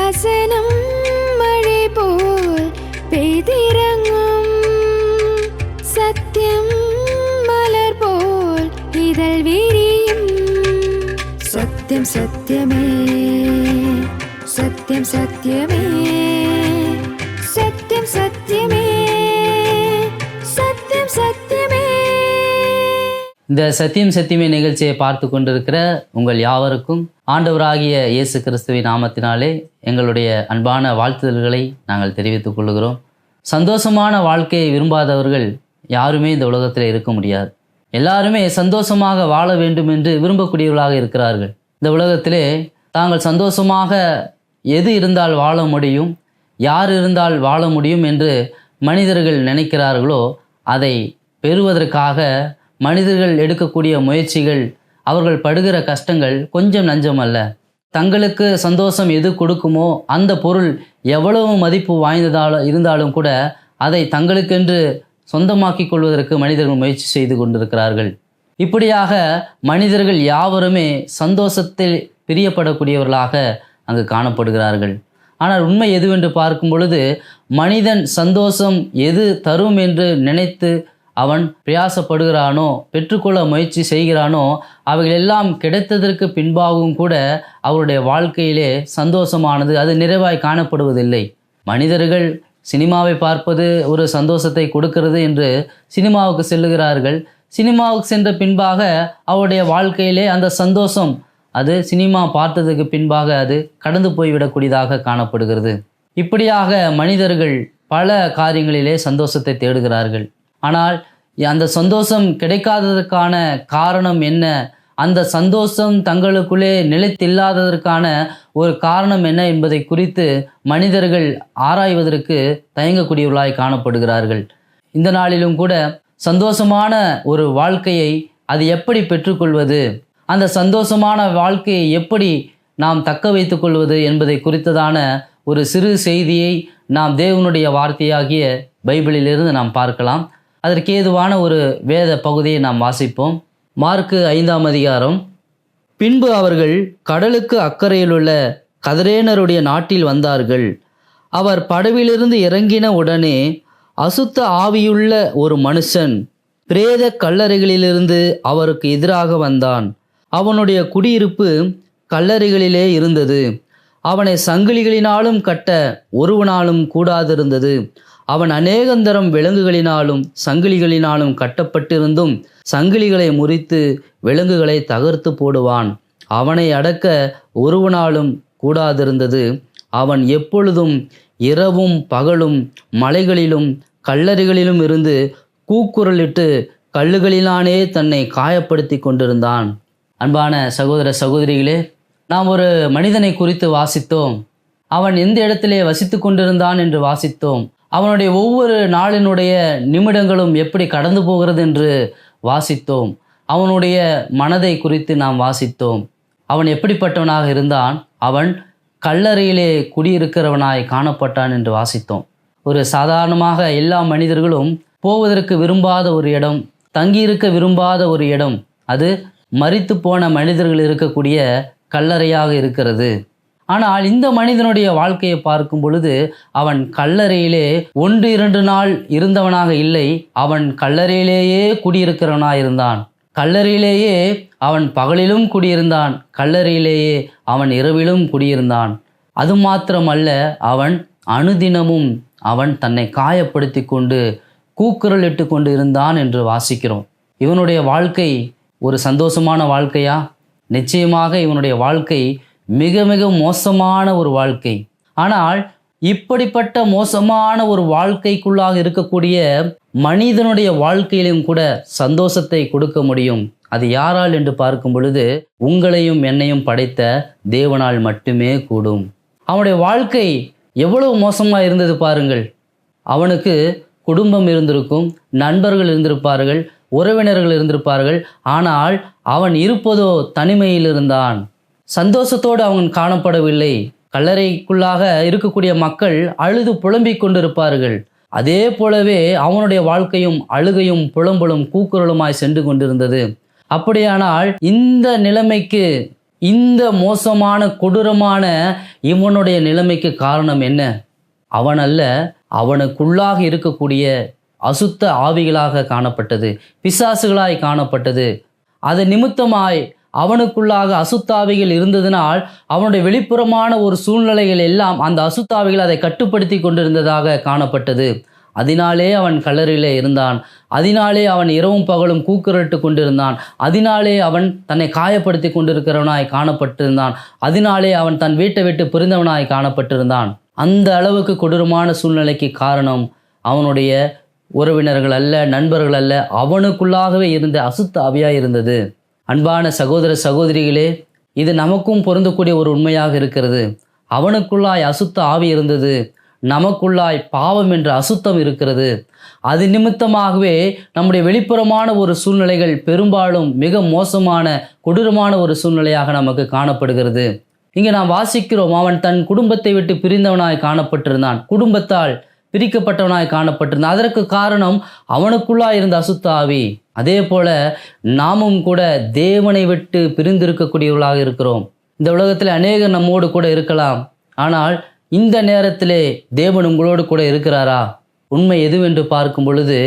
வசனம் மழை போல் பெய்திறங்கும், சத்தியம் மலர் போல் இதழ் விரியும். சத்தியம் சத்தியமே, சத்தியம் சத்தியமே, சத்தியம் சத்தியமே, சத்தியம் சத்தியமே. இந்த சத்தியம் சத்தியமே நிகழ்ச்சியை பார்த்து கொண்டிருக்கிற உங்கள் யாவருக்கும் ஆண்டவராகிய இயேசு கிறிஸ்துவின் நாமத்தினாலே எங்களுடைய அன்பான வாழ்த்துதல்களை நாங்கள் தெரிவித்துக் கொள்கிறோம். சந்தோஷமான வாழ்க்கையை விரும்பாதவர்கள் யாருமே இந்த உலகத்தில் இருக்க முடியாது. எல்லாருமே சந்தோஷமாக வாழ வேண்டும் என்று விரும்பக்கூடியவர்களாக இருக்கிறார்கள். இந்த உலகத்திலே தாங்கள் சந்தோஷமாக எது இருந்தால் வாழ முடியும், யார் இருந்தால் வாழ முடியும் என்று மனிதர்கள் நினைக்கிறார்களோ அதை பெறுவதற்காக மனிதர்கள் எடுக்கக்கூடிய முயற்சிகள், அவர்கள் படுகிற கஷ்டங்கள் கொஞ்சம் நஞ்சம் அல்ல. தங்களுக்கு சந்தோஷம் எது கொடுக்குமோ அந்த பொருள் எவ்வளவு மதிப்பு இருந்தாலும் கூட அதை தங்களுக்கென்று சொந்தமாக்கிக் கொள்வதற்கு மனிதர்கள் முயற்சி செய்து கொண்டிருக்கிறார்கள். இப்படியாக மனிதர்கள் யாவருமே சந்தோஷத்தில் பிரியப்படக்கூடியவர்களாக அங்கு காணப்படுகிறார்கள். ஆனால் உண்மை எதுவென்று பார்க்கும் பொழுது, மனிதன் சந்தோஷம் எது தரும் என்று நினைத்து அவன் பிரயாசப்படுகிறானோ, பெற்றுக்கொள்ள முயற்சி செய்கிறானோ, அவைகள் எல்லாம் கிடைத்ததற்கு பின்பாகவும் கூட அவருடைய வாழ்க்கையிலே சந்தோஷமானது அது நிறைவாய் காணப்படுவதில்லை. மனிதர்கள் சினிமாவை பார்ப்பது ஒரு சந்தோஷத்தை கொடுக்கிறது என்று சினிமாவுக்கு செல்லுகிறார்கள். சினிமாவுக்கு சென்ற பின்பாக அவருடைய வாழ்க்கையிலே அந்த சந்தோஷம் அது சினிமா பார்த்ததுக்கு பின்பாக அது கடந்து போய்விடக்கூடியதாக காணப்படுகிறது. இப்படியாக மனிதர்கள் பல காரியங்களிலே சந்தோஷத்தை தேடுகிறார்கள். ஆனால் அந்த சந்தோஷம் கிடைக்காததற்கான காரணம் என்ன, அந்த சந்தோஷம் தங்களுக்குள்ளே நிலைத்தில்லாததற்கான ஒரு காரணம் என்ன என்பதை குறித்து மனிதர்கள் ஆராய்வதற்கு தயங்கக்கூடியவர்களாய் காணப்படுகிறார்கள். இந்த நாளிலும் கூட சந்தோஷமான ஒரு வாழ்க்கையை அது எப்படி பெற்றுக்கொள்வது, அந்த சந்தோஷமான வாழ்க்கையை எப்படி நாம் தக்க வைத்து கொள்வது என்பதை குறித்ததான ஒரு சிறு செய்தியை நாம் தேவனுடைய வார்த்தையாகிய பைபிளிலிருந்து நாம் பார்க்கலாம். அதற்கு ஏதுவான ஒரு வேத பகுதியை நாம் வாசிப்போம். மார்க்கு 5ஆம் அதிகாரம். பின்பு அவர்கள் கடலுக்கு அக்கறையிலுள்ள கதரேனருடைய நாட்டில் வந்தார்கள். அவர் படவிலிருந்து இறங்கின உடனே அசுத்த ஆவியுள்ள ஒரு மனுஷன் பிரேத கல்லறைகளிலிருந்து அவருக்கு எதிராக வந்தான். அவனுடைய குடியிருப்பு கல்லறைகளிலே இருந்தது. அவனை சங்கிலிகளினாலும் கட்ட ஒருவனாலும் கூடாதிருந்தது. அவன் அநேகந்தரம் விலங்குகளினாலும் சங்கிலிகளினாலும் கட்டப்பட்டிருந்தும் சங்கிலிகளை முறித்து விலங்குகளை தகர்த்து போடுவான். அவனை அடக்க ஒருவனாலும் கூடாதிருந்தது. அவன் எப்பொழுதும் இரவும் பகலும் மலைகளிலும் கல்லறைகளிலும் இருந்து கூக்குரலிட்டு கல்லுகளிலானே தன்னை காயப்படுத்தி கொண்டிருந்தான். அன்பான சகோதர சகோதரிகளே, நாம் ஒரு மனிதனை குறித்து வாசித்தோம். அவன் எந்த இடத்திலே வசித்து கொண்டிருந்தான் என்று வாசித்தோம். அவனுடைய ஒவ்வொரு நாளினுடைய நிமிடங்களும் எப்படி கடந்து போகிறது என்று வாசித்தோம். அவனுடைய மனதை குறித்து நாம் வாசித்தோம். அவன் எப்படிப்பட்டவனாக இருந்தான், அவன் கல்லறையிலே குடியிருக்கிறவனாய் காணப்பட்டான் என்று வாசித்தோம். ஒரு சாதாரணமாக எல்லா மனிதர்களும் போவதற்கு விரும்பாத ஒரு இடம், தங்கியிருக்க விரும்பாத ஒரு இடம், அது மரித்து போன மனிதர்கள் இருக்கக்கூடிய கல்லறையாக இருக்கிறது. ஆனால் இந்த மனிதனுடைய வாழ்க்கையை பார்க்கும் பொழுது அவன் கல்லறையிலே 1-2 நாள் இருந்தவனாக இல்லை, அவன் கல்லறையிலேயே குடியிருக்கிறவனாக இருந்தான். கல்லறையிலேயே அவன் பகலிலும் குடியிருந்தான், கல்லறையிலேயே அவன் இரவிலும் குடியிருந்தான். அது மாத்திரமல்ல, அவன் அனுதினமும் அவன் தன்னை காயப்படுத்தி கொண்டு கூக்குரலிட்டு கொண்டு இருந்தான் என்று வாசிக்கிறோம். இவனுடைய வாழ்க்கை ஒரு சந்தோஷமான வாழ்க்கையா? நிச்சயமாக இவனுடைய வாழ்க்கை மிக மிக மோசமான ஒரு வாழ்க்கை. ஆனால் இப்படிப்பட்ட மோசமான ஒரு வாழ்க்கைக்குள்ளாக இருக்கக்கூடிய மனிதனுடைய வாழ்க்கையிலும் கூட சந்தோஷத்தை கொடுக்க முடியும். அது யாரால் என்று பார்க்கும் பொழுது உங்களையும் என்னையும் படைத்த தேவனால் மட்டுமே கூடும். அவனுடைய வாழ்க்கை எவ்வளவு மோசமாக இருந்தது பாருங்கள். அவனுக்கு குடும்பம் இருந்திருக்கும், நண்பர்கள் இருந்திருப்பார்கள், உறவினர்கள் இருந்திருப்பார்கள். ஆனால் அவன் இருப்பதோ தனிமையில் இருந்தான். சந்தோஷத்தோடு அவன் காணப்படவில்லை. கல்லறைக்குள்ளாக இருக்கக்கூடிய மக்கள் அழுது புலம்பிக் கொண்டிருப்பார்கள். அதே போலவே அவனுடைய வாழ்க்கையும் அழுகையும் புலம்பலும் கூக்குரலுமாய் சென்று கொண்டிருந்தது. அப்படியானால் இந்த நிலைமைக்கு இந்த மோசமான கொடூரமான இவனுடைய நிலைமைக்கு காரணம் என்ன? அவனல்ல, அவனுக்குள்ளாக இருக்கக்கூடிய அசுத்த ஆவிகளாக காணப்பட்டது, பிசாசுகளாய் காணப்பட்டது. அது நிமித்தமாய் அவனுக்குள்ளாக அசுத்தாவிகள் இருந்ததினால் அவனுடைய வெளிப்புறமான ஒரு சூழ்நிலைகள் எல்லாம் அந்த அசுத்தாவிகள் அதை கட்டுப்படுத்தி கொண்டிருந்ததாக காணப்பட்டது. அதனாலே அவன் கல்லறையிலே இருந்தான். அதனாலே அவன் இரவும் பகலும் கூக்குரலிட்டு கொண்டிருந்தான். அதனாலே அவன் தன்னை காயப்படுத்தி கொண்டிருக்கிறவனாய் காணப்பட்டிருந்தான். அதனாலே அவன் தன் வீட்டை விட்டு பிரிந்தவனாய் காணப்பட்டிருந்தான். அந்த அளவுக்கு கொடூரமான சூழ்நிலைக்கு காரணம் அவனுடைய உறவினர்கள் அல்ல, நண்பர்கள் அல்ல, அவனுக்குள்ளாகவே இருந்த அசுத்த ஆவியாய் இருந்தது. அன்பான சகோதர சகோதரிகளே, இது நமக்கும் பொருந்தக்கூடிய ஒரு உண்மையாக இருக்கிறது. அவனுக்குள்ளாய் அசுத்த ஆவி இருந்தது, நமக்குள்ளாய் பாவம் என்ற அசுத்தம் இருக்கிறது. அது நிமித்தமாகவே நம்முடைய வெளிப்புறமான ஒரு சூழ்நிலைகள் பெரும்பாலும் மிக மோசமான கொடூரமான ஒரு சூழ்நிலையாக நமக்கு காணப்படுகிறது. இங்கே நாம் வாசிக்கிறோம், அவன் தன் குடும்பத்தை விட்டு பிரிந்தவனாய் காணப்பட்டிருந்தான், குடும்பத்தால் பிரிக்கப்பட்டவனாய் காணப்பட்டிருந்தான். அதற்கு காரணம் அவனுக்குள்ளாய் இருந்த அசுத்த ஆவி. அதே போல நாமும் கூட தேவனை விட்டு பிரிந்திருக்கக்கூடியவர்களாக இருக்கிறோம். இந்த உலகத்தில் அநேகர் நம்மோடு கூட இருக்கலாம். ஆனால் இந்த நேரத்திலே தேவன் உங்களோடு கூட இருக்கிறாரா? உண்மை எதுவென்று பார்க்கும் பொழுது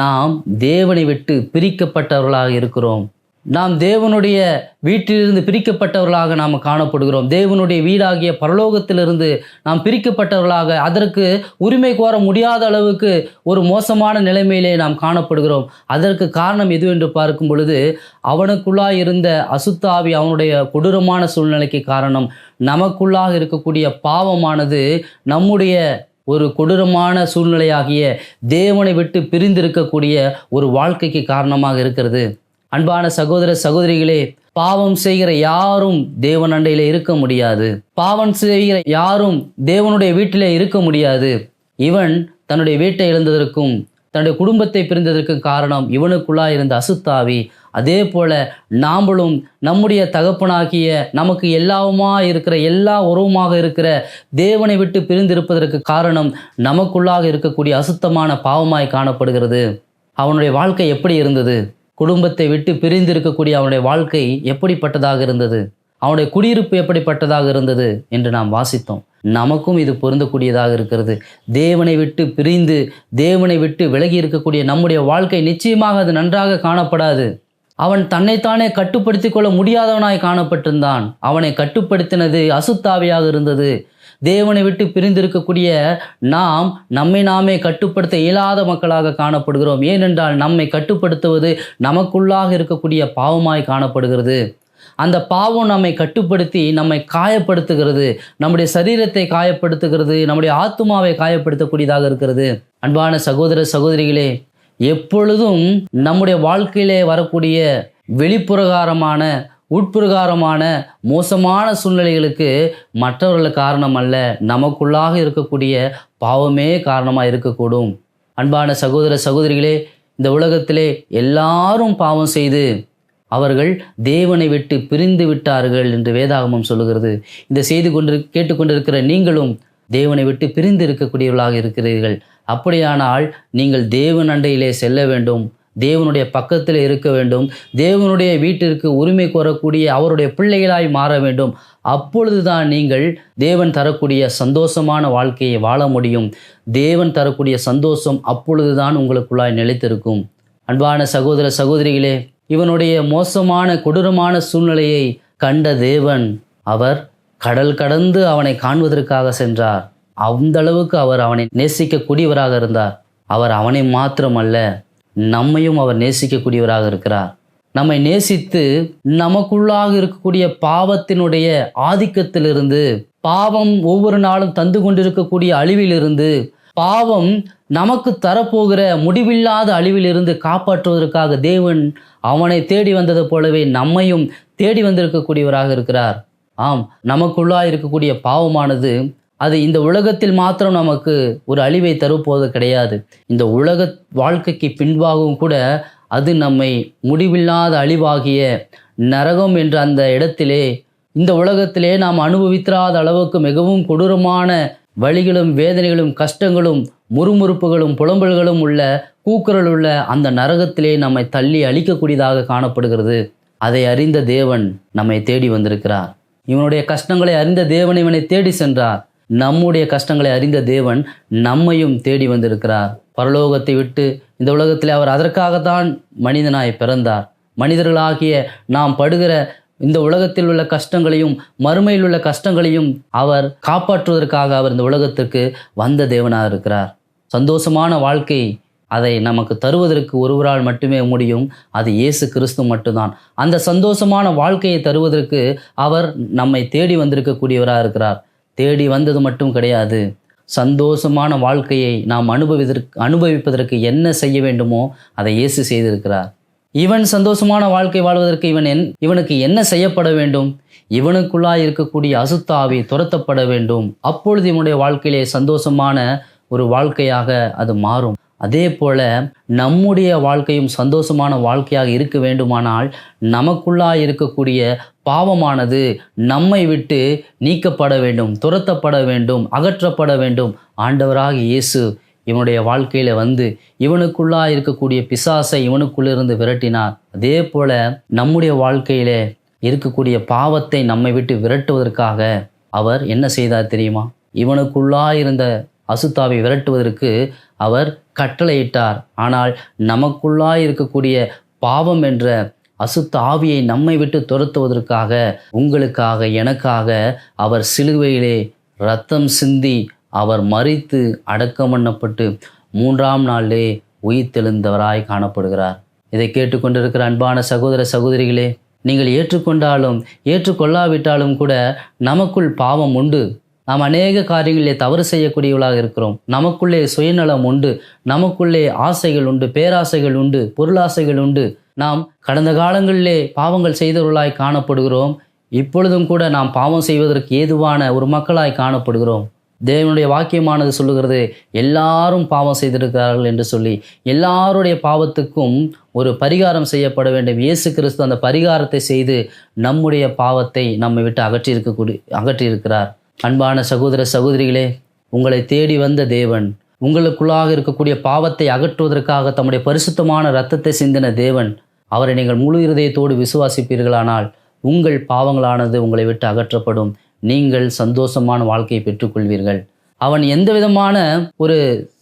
நாம் தேவனை விட்டு பிரிக்கப்பட்டவர்களாக இருக்கிறோம். நாம் தேவனுடைய வீட்டிலிருந்து பிரிக்கப்பட்டவர்களாக நாம் காணப்படுகிறோம். தேவனுடைய வீடாகிய பரலோகத்திலிருந்து நாம் பிரிக்கப்பட்டவர்களாக, அதற்கு உரிமை கோர முடியாத அளவுக்கு ஒரு மோசமான நிலைமையிலே நாம் காணப்படுகிறோம். அதற்கு காரணம் எதுவென்று பார்க்கும் பொழுது அவனுக்குள்ளாக இருந்த அசுத்த ஆவி, அவனுடைய கொடூரமான சூழ்நிலைக்கு காரணம் நமக்குள்ளாக இருக்கக்கூடிய பாவமானது நம்முடைய ஒரு கொடூரமான சூழ்நிலையாகிய தேவனை விட்டு பிரிந்திருக்கக்கூடிய ஒரு வாழ்க்கைக்கு காரணமாக இருக்கிறது. அன்பான சகோதர சகோதரிகளே, பாவம் செய்கிற யாரும் தேவன் அண்டையிலே இருக்க முடியாது. பாவம் செய்கிற யாரும் தேவனுடைய வீட்டிலே இருக்க முடியாது. இவன் தன்னுடைய வீட்டை இழந்ததற்கும் தன்னுடைய குடும்பத்தை பிரிந்ததற்கும் காரணம் இவனுக்குள்ளாய் இருந்த அசுத்தாவி. அதே போல நாமளும் நம்முடைய தகப்பனாகிய நமக்கு எல்லாவுமா இருக்கிற, எல்லா உறவுமாக இருக்கிற தேவனை விட்டு பிரிந்திருப்பதற்கு காரணம் நமக்குள்ளாக இருக்கக்கூடிய அசுத்தமான பாவமாய் காணப்படுகிறது. அவனுடைய வாழ்க்கை எப்படி இருந்தது? குடும்பத்தை விட்டு பிரிந்து இருக்கக்கூடிய அவனுடைய வாழ்க்கை எப்படிப்பட்டதாக இருந்தது? அவனுடைய குடியிருப்பு எப்படிப்பட்டதாக இருந்தது என்று நாம் வாசித்தோம். நமக்கும் இது பொருந்தக்கூடியதாக இருக்கிறது. தேவனை விட்டு பிரிந்து தேவனை விட்டு விலகி இருக்கக்கூடிய நம்முடைய வாழ்க்கை நிச்சயமாக அது நன்றாக காணப்படாது. அவன் தன்னைத்தானே கட்டுப்படுத்தி கொள்ள முடியாதவனாய் காணப்பட்டிருந்தான். அவனை கட்டுப்படுத்தினது அசுத்தாவியாக இருந்தது. தேவனை விட்டு பிரிந்திருக்கக்கூடிய நாம் நம்மை நாமே கட்டுப்படுத்த இயலாத மக்களாக காணப்படுகிறோம். ஏனென்றால் நம்மை கட்டுப்படுத்துவது நமக்குள்ளாக இருக்கக்கூடிய பாவமாய் காணப்படுகிறது. அந்த பாவம் நம்மை கட்டுப்படுத்தி நம்மை காயப்படுத்துகிறது, நம்முடைய சரீரத்தை காயப்படுத்துகிறது, நம்முடைய ஆத்துமாவை காயப்படுத்தக்கூடியதாக இருக்கிறது. அன்பான சகோதர சகோதரிகளே, எப்பொழுதும் நம்முடைய வாழ்க்கையிலே வரக்கூடிய வெளிப்புறகாரமான உட்பிரகாரமான மோசமான சூழ்நிலைகளுக்கு மற்றவர்கள் காரணம் அல்ல, நமக்குள்ளாக இருக்கக்கூடிய பாவமே காரணமாக இருக்கக்கூடும். அன்பான சகோதர சகோதரிகளே, இந்த உலகத்திலே எல்லாரும் பாவம் செய்து அவர்கள் தேவனை விட்டு பிரிந்து விட்டார்கள் என்று வேதாகமம் சொல்லுகிறது. இந்த செய்தி கேட்டுக்கொண்டிருக்கிற நீங்களும் தேவனை விட்டு பிரிந்து இருக்கக்கூடியவர்களாக இருக்கிறீர்கள். அப்படியானால் நீங்கள் தேவன் அண்டையிலே செல்ல வேண்டும், தேவனுடைய பக்கத்தில் இருக்க வேண்டும், தேவனுடைய வீட்டிற்கு உரிமை கோரக்கூடிய அவருடைய பிள்ளைகளாய் மாற வேண்டும். அப்பொழுதுதான் நீங்கள் தேவன் தரக்கூடிய சந்தோஷமான வாழ்க்கையை வாழ முடியும். தேவன் தரக்கூடிய சந்தோஷம் அப்பொழுதுதான் உங்களுக்குள்ளாய் நிலைத்திருக்கும். அன்பான சகோதர சகோதரிகளே, இவனுடைய மோசமான கொடூரமான சூழ்நிலையை கண்ட தேவன் அவர் கடல் கடந்து அவனை காண்பதற்காக சென்றார். அந்த அளவுக்கு அவர் அவனை நேசிக்கக்கூடியவராக இருந்தார். அவர் அவனை மாத்திரமல்ல, நம்மையும் அவர் நேசிக்கக்கூடியவராக இருக்கிறார். நம்மை நேசித்து நமக்குள்ளாக இருக்கக்கூடிய பாவத்தினுடைய ஆதிக்கத்திலிருந்து, பாவம் ஒவ்வொரு நாளும் தந்து கொண்டிருக்கக்கூடிய அழிவிலிருந்து, பாவம் நமக்கு தரப்போகிற முடிவில்லாத அழிவிலிருந்து காப்பாற்றுவதற்காக தேவன் அவனை தேடி வந்தது போலவே நம்மையும் தேடி வந்திருக்கக்கூடியவராக இருக்கிறார். ஆம், நமக்குள்ளாக இருக்கக்கூடிய பாவமானது அது இந்த உலகத்தில் மாத்திரம் நமக்கு ஒரு அழிவை தருப்போது கிடையாது. இந்த உலக வாழ்க்கைக்கு பின்பாகவும் கூட அது நம்மை முடிவில்லாத அழிவாகிய நரகம் என்ற அந்த இடத்திலே, இந்த உலகத்திலே நாம் அனுபவித்திராத அளவுக்கு மிகவும் கொடூரமான வலிகளும் வேதனைகளும் கஷ்டங்களும் முறுமுறுப்புகளும் புலம்பல்களும் உள்ள கூக்குரல் உள்ள அந்த நரகத்திலே நம்மை தள்ளி அழிக்கக்கூடியதாக காணப்படுகிறது. அதை அறிந்த தேவன் நம்மை தேடி வந்திருக்கிறார். இவனுடைய கஷ்டங்களை அறிந்த தேவன் இவனை தேடி சென்றார். நம்முடைய கஷ்டங்களை அறிந்த தேவன் நம்மையும் தேடி வந்திருக்கிறார். பரலோகத்தை விட்டு இந்த உலகத்தில் அவர் அதற்காகத்தான் மனிதனாய் பிறந்தார். மனிதர்களாகிய நாம் படுகிற இந்த உலகத்தில் உள்ள கஷ்டங்களையும் மறுமையில் உள்ள கஷ்டங்களையும் அவர் காப்பாற்றுவதற்காக அவர் இந்த உலகத்திற்கு வந்த தேவனாக இருக்கிறார். சந்தோஷமான வாழ்க்கை அதை நமக்கு தருவதற்கு ஒருவரால் மட்டுமே முடியும். அது இயேசு கிறிஸ்து மட்டும்தான். அந்த சந்தோஷமான வாழ்க்கையை தருவதற்கு அவர் நம்மை தேடி வந்திருக்கக்கூடியவராக இருக்கிறார். தேடி வந்தது மட்டும் கிடையாது, சந்தோஷமான வாழ்க்கையை நாம் அனுபவிப்பதற்கு என்ன செய்ய வேண்டுமோ அதை இயேசு செய்திருக்கிறார். இவன் சந்தோஷமான வாழ்க்கை வாழ்வதற்கு இவனுக்கு என்ன செய்யப்பட வேண்டும்? இவனுக்குள்ளாய் இருக்கக்கூடிய அசுத்தாவி துரத்தப்பட வேண்டும். அப்பொழுது இவனுடைய வாழ்க்கையிலே சந்தோஷமான ஒரு வாழ்க்கையாக அது மாறும். அதே போல நம்முடைய வாழ்க்கையும் சந்தோஷமான வாழ்க்கையாக இருக்க வேண்டுமானால் நமக்குள்ளாய் இருக்கக்கூடிய பாவமானது நம்மை விட்டு நீக்கப்பட வேண்டும், துரத்தப்பட வேண்டும், அகற்றப்பட வேண்டும். ஆண்டவராகிய இயேசு இவனுடைய வாழ்க்கையில வந்து இவனுக்குள்ளாய் இருக்கக்கூடிய பிசாசை இவனுக்குள்ளிருந்து விரட்டினார். அதே போல நம்முடைய வாழ்க்கையில இருக்கக்கூடிய பாவத்தை நம்மை விட்டு விரட்டுவதற்காக அவர் என்ன செய்தார் தெரியுமா? இவனுக்குள்ளாய் இருந்த அசுத்தாவை விரட்டுவதற்கு அவர் கட்டளையிட்டார். ஆனால் நமக்குள்ளாய் இருக்கக்கூடிய பாவம் என்ற அசுத்த ஆவியை நம்மை விட்டு துரத்துவதற்காக, உங்களுக்காக, எனக்காக அவர் சிலுவையிலே இரத்தம் சிந்தி அவர் மரித்து அடக்கம் பண்ணப்பட்டு 3ஆம் நாளிலே உயிர்த்தெழுந்தவராய் காணப்படுகிறார். இதை கேட்டுக்கொண்டிருக்கிற அன்பான சகோதர சகோதரிகளே, நீங்கள் ஏற்றுக்கொண்டாலும் ஏற்றுக்கொள்ளாவிட்டாலும் கூட நமக்குள் பாவம் உண்டு. நாம் அநேக காரியங்களிலே தவறு செய்யக்கூடியவர்களாக இருக்கிறோம். நமக்குள்ளே சுயநலம் உண்டு, நமக்குள்ளே ஆசைகள் உண்டு, பேராசைகள் உண்டு, பொருளாசைகள் உண்டு. நாம் கடந்த காலங்களிலே பாவங்கள் செய்தவர்களாய் காணப்படுகிறோம். இப்பொழுதும் கூட நாம் பாவம் செய்வதற்கு ஏதுவான ஒரு மக்களாய் காணப்படுகிறோம். தேவனுடைய வாக்கியமானது சொல்லுகிறது, எல்லாரும் பாவம் செய்திருக்கிறார்கள் என்று சொல்லி. எல்லாருடைய பாவத்துக்கும் ஒரு பரிகாரம் செய்யப்பட வேண்டும். இயேசு கிறிஸ்து அந்த பரிகாரத்தை செய்து நம்முடைய பாவத்தை நம்மை விட்டு அகற்றியிருக்கிறார். அன்பான சகோதர சகோதரிகளே, உங்களை தேடி வந்த தேவன், உங்களுக்குள்ளாக இருக்கக்கூடிய பாவத்தை அகற்றுவதற்காக தம்முடைய பரிசுத்தமான இரத்தத்தை சிந்தின தேவன், அவரை நீங்கள் முழு இருதயத்தோடு விசுவாசிப்பீர்களானால் உங்கள் பாவங்களானது உங்களை விட்டு அகற்றப்படும். நீங்கள் சந்தோஷமான வாழ்க்கையை பெற்றுக்கொள்வீர்கள். அவன் எந்த விதமான ஒரு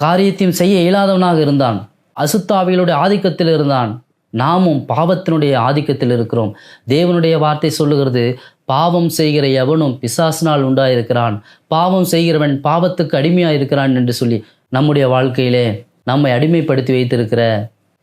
காரியத்தையும் செய்ய இயலாதவனாக இருந்தான். அசுத்தாவிகளுடைய ஆதிக்கத்தில் இருந்தான். நாமும் பாவத்தினுடைய ஆதிக்கத்தில் இருக்கிறோம். தேவனுடைய வார்த்தை சொல்லுகிறது, பாவம் செய்கிற எவனும் பிசாசினால் உண்டாயிருக்கிறான், பாவம் செய்கிறவன் பாவத்துக்கு அடிமையாக இருக்கிறான் என்று சொல்லி நம்முடைய வாழ்க்கையிலே நம்மை அடிமைப்படுத்தி வைத்திருக்கிற,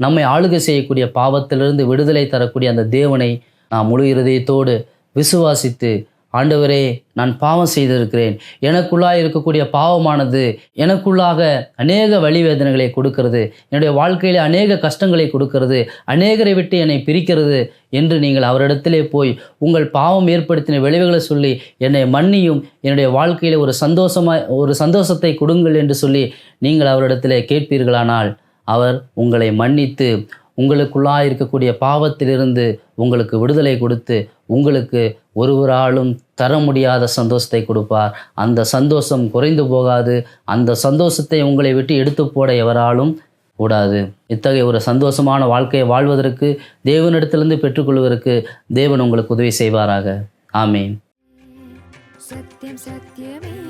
நம்மை ஆளுகை செய்யக்கூடிய பாவத்திலிருந்து விடுதலை தரக்கூடிய அந்த தேவனை நாம் முழு இருதயத்தோடு விசுவாசித்து, ஆண்டவரே, நான் பாவம் செய்திருக்கிறேன், எனக்குள்ளாக இருக்கக்கூடிய பாவமானது எனக்குள்ளாக அநேக வலிவேதனைகளை கொடுக்கிறது, என்னுடைய வாழ்க்கையில் அநேக கஷ்டங்களை கொடுக்கிறது, அநேகரை விட்டு என்னை பிரிக்கிறது என்று நீங்கள் அவரிடத்திலே போய் உங்கள் பாவம் ஏற்படுத்தின விளைவுகளை சொல்லி என்னை மன்னியும், என்னுடைய வாழ்க்கையில் ஒரு சந்தோஷத்தை கொடுங்கள் என்று சொல்லி நீங்கள் அவரிடத்திலே கேட்பீர்களானால் அவர் உங்களை மன்னித்து உங்களுக்குள்ளாக இருக்கக்கூடிய பாவத்திலிருந்து உங்களுக்கு விடுதலை கொடுத்து உங்களுக்கு ஒருவராலும் தர முடியாத சந்தோஷத்தை கொடுப்பார். அந்த சந்தோஷம் குறைந்து போகாது. அந்த சந்தோஷத்தை உங்களை விட்டு எடுத்து போட எவராலும் கூடாது. இத்தகைய ஒரு சந்தோஷமான வாழ்க்கையை வாழ்வதற்கு, தேவனிடத்திலிருந்து பெற்றுக்கொள்வதற்கு தேவன் உங்களுக்கு உதவி செய்வாராக. ஆமீன். சத்தியம் சத்தியமே.